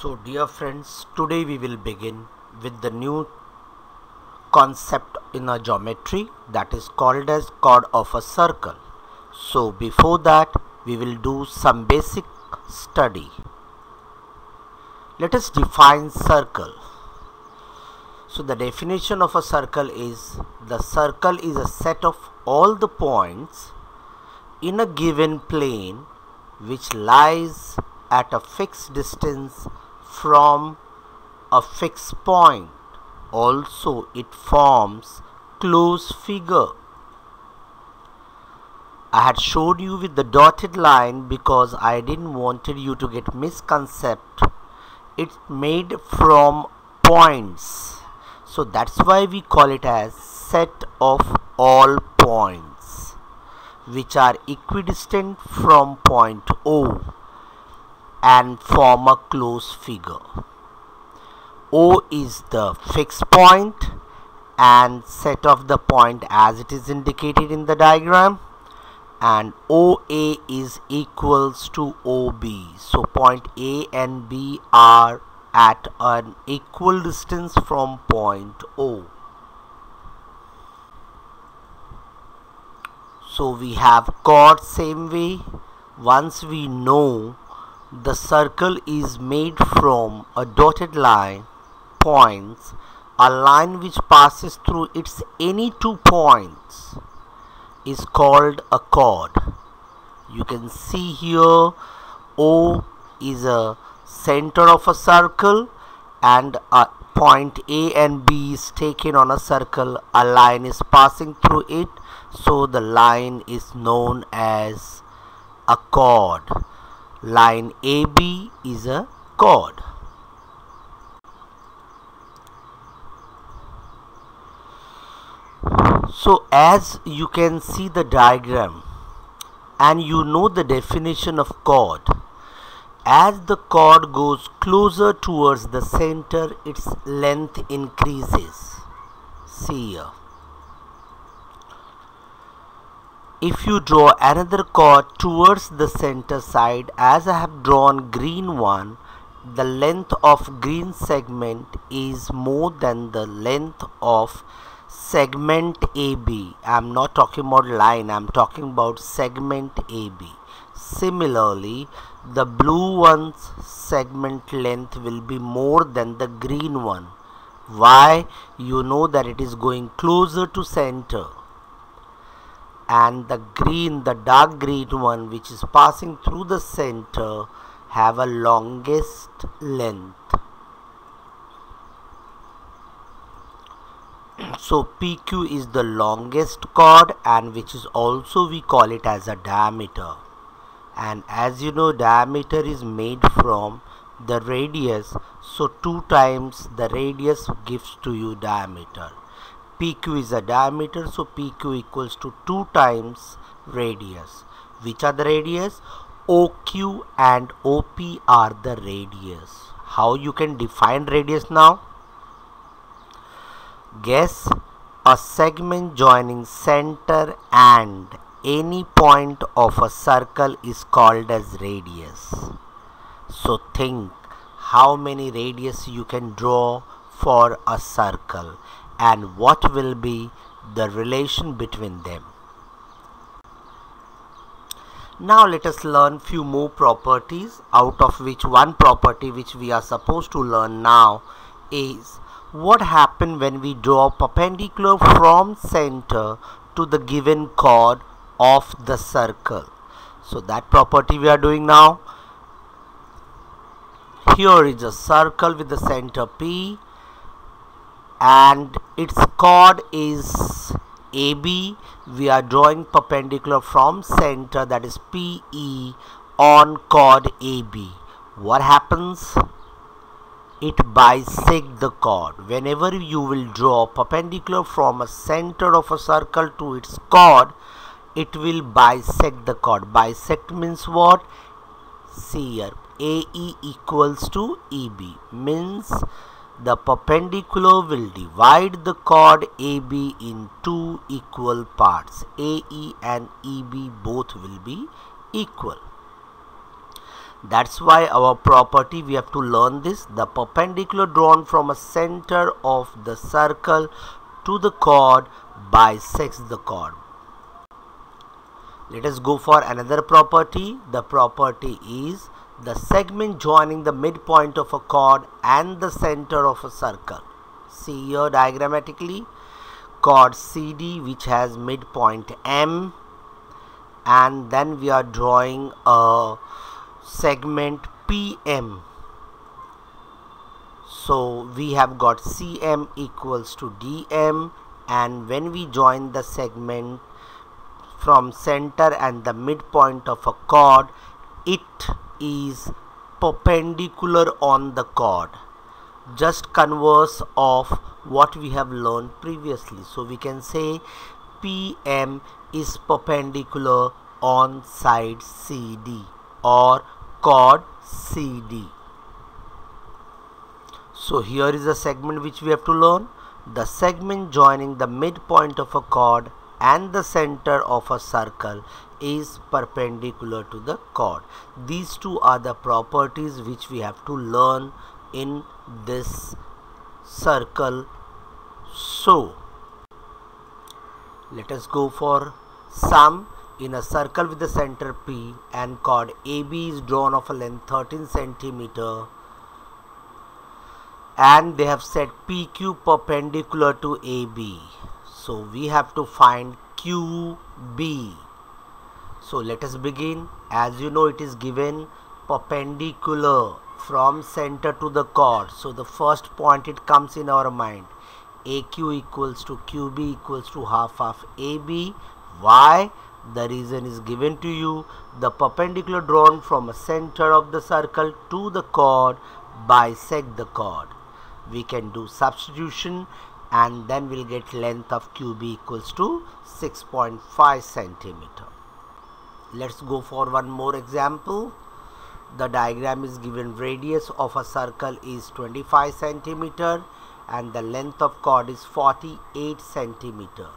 So dear friends, today we will begin with the new concept in a geometry that is called as chord of a circle. So before that we will do some basic study. Let us define circle. So the definition of a circle is the circle is a set of all the points in a given plane which lies at a fixed distance from a fixed point. Also it forms closed figure. I had showed you with the dotted line because I didn't wanted you to get misconcept. It's made from points. So that's why we call it as set of all points which are equidistant from point O and form a closed figure. O is the fixed point and set of the point as it is indicated in the diagram, and OA is equals to OB. So point A and B are at an equal distance from point O. So we have chord same way. Once we know the circle is made from a dotted line points, a line which passes through its any 2 points is called a chord. You can see here O is a center of a circle and a point A and B is taken on a circle. A line is passing through it, so the line is known as a chord. Line AB is a chord. So as you can see the diagram and you know the definition of chord, as the chord goes closer towards the center, its length increases. See here. If you draw another chord towards the center side, as I have drawn green one, the length of green segment is more than the length of segment AB. I am not talking about line, I am talking about segment AB. Similarly, the blue one's segment length will be more than the green one. Why? You know that it is going closer to center. And the green, the dark green one which is passing through the center have a longest length. So PQ is the longest chord, and which is also we call it as a diameter. And as you know, diameter is made from the radius, so 2 times the radius gives to you diameter. PQ is a diameter, so PQ equals to 2 times radius. Which are the radius? OQ and OP are the radius. How you can define radius now? Guess. A segment joining center and any point of a circle is called as radius. So think how many radius you can draw for a circle and what will be the relation between them. Now let us learn few more properties, out of which one property which we are supposed to learn now is what happens when we draw perpendicular from center to the given chord of the circle. So that property we are doing now. Here is a circle with the center P and its chord is AB. We are drawing perpendicular from center, that is PE, on chord AB. What happens? It bisects the chord. Whenever you will draw perpendicular from a center of a circle to its chord, it will bisect the chord. Bisect means what? See here, AE equals to EB, means the perpendicular will divide the chord AB in 2 equal parts. AE and EB both will be equal. That's why our property, we have to learn this. The perpendicular drawn from a center of the circle to the chord bisects the chord. Let us go for another property. The property is the segment joining the midpoint of a chord and the center of a circle. See here diagrammatically, chord CD which has midpoint M, and then we are drawing a segment PM. So we have got CM equals to DM, and when we join the segment from center and the midpoint of a chord, it is perpendicular on the chord, just converse of what we have learned previously. So we can say PM is perpendicular on side CD or chord CD. So here is a segment which we have to learn. The segment joining the midpoint of a chord and the center of a circle is perpendicular to the chord. These two are the properties which we have to learn in this circle. So let us go for sum. In a circle with the center P and chord AB is drawn of a length 13 centimeter, and they have set PQ perpendicular to AB. So we have to find QB. So let us begin. As you know, it is given perpendicular from center to the chord. So the first point it comes in our mind, AQ equals to QB equals to half of AB. Why? The reason is given to you. The perpendicular drawn from a center of the circle to the chord bisect the chord. We can do substitution, and then we'll get length of QB equals to 6.5 centimeter. Let's go for one more example. The diagram is given. Radius of a circle is 25 centimeter and the length of chord is 48 centimeter.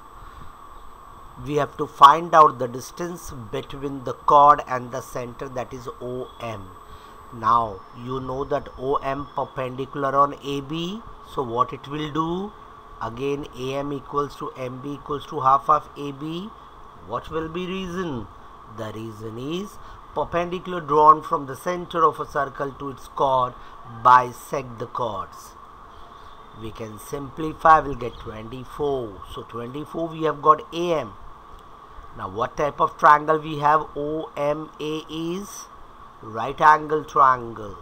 We have to find out the distance between the chord and the center, that is OM. Now you know that OM perpendicular on AB. So what it will do? Again AM equals to MB equals to half of AB. What will be reason? The reason is perpendicular drawn from the center of a circle to its chord bisect the chords. We can simplify, we'll get 24. So 24 we have got AM. Now what type of triangle we have? OMA is right angle triangle.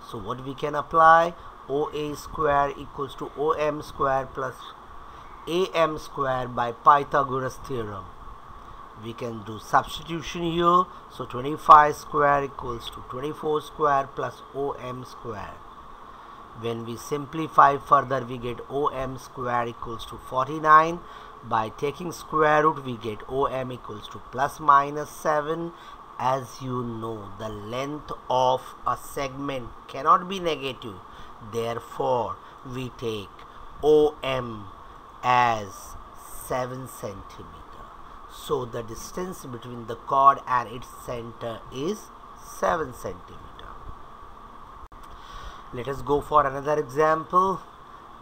So what we can apply? OA square equals to OM square plus AM square by Pythagoras theorem. We can do substitution here. So 25 square equals to 24 square plus OM square. When we simplify further, we get OM square equals to 49. By taking square root, we get OM equals to plus minus 7. As you know, the length of a segment cannot be negative. Therefore, we take OM as 7 centimeter. So the distance between the chord and its center is 7 centimeter. Let us go for another example.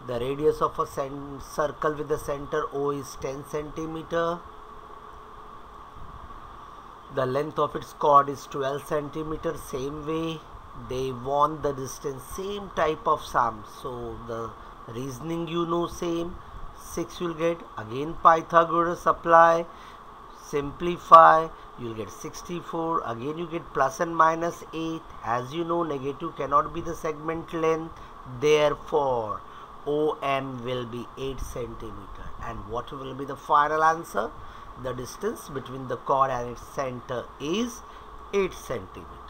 The radius of a circle with the center O is 10 centimeter. The length of its chord is 12 centimeter. Same way, they want the distance, same type of sum. So the reasoning you know same. 6 you'll get. Again Pythagoras apply. Simplify, you'll get 64. Again you get plus and minus 8. As you know, negative cannot be the segment length. Therefore, OM will be 8 centimeter. And what will be the final answer? The distance between the chord and its center is 8 centimeter.